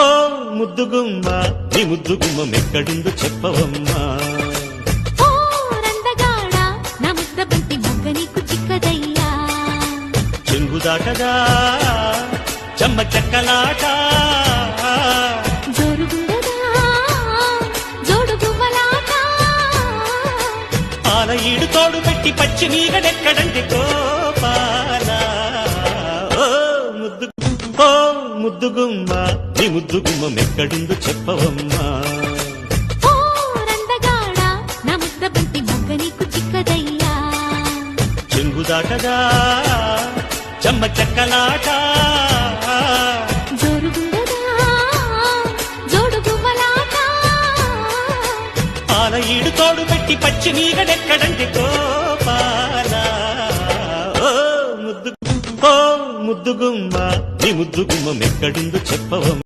ఓ ముద్దుగుమ్మ నీ ముద్దుగుమ్మ మెక్కడుందో చెప్పవమ్మా. ఓ రందగాడ నా ముద్ద బంతి మొగ్గ నీకు చిక్కదయ్యా. చెంగుదాటదా చెమ్మ చెక్కలాట జోరుగుండదా జోడు గువ్వలాట. పాల ఈడు తోడు పెట్టి పచ్చి మీగడెక్కడంటే గోపాల. ఓ ముద్దుగుమ్మ నీ ముద్దుగుమ్మ మెక్కడుందో చెప్పవమ్మా. ఓ రందగాడ నా ముద్ద బంతి మొగ్గ నీకు చిక్కదయ్యా. చెంగుదాటదా చెమ్మ చెక్కలాట జోరుగుండదా జోడు గువ్వలాట. పాల ఈడు తోడు పెట్టి పచ్చి మీగడెక్కడంటే గోపాల. ఓ ముద్దుగుమ్మ నీ ముద్దుగుమ్మ మెక్కడుందో చెప్పవమ్మా.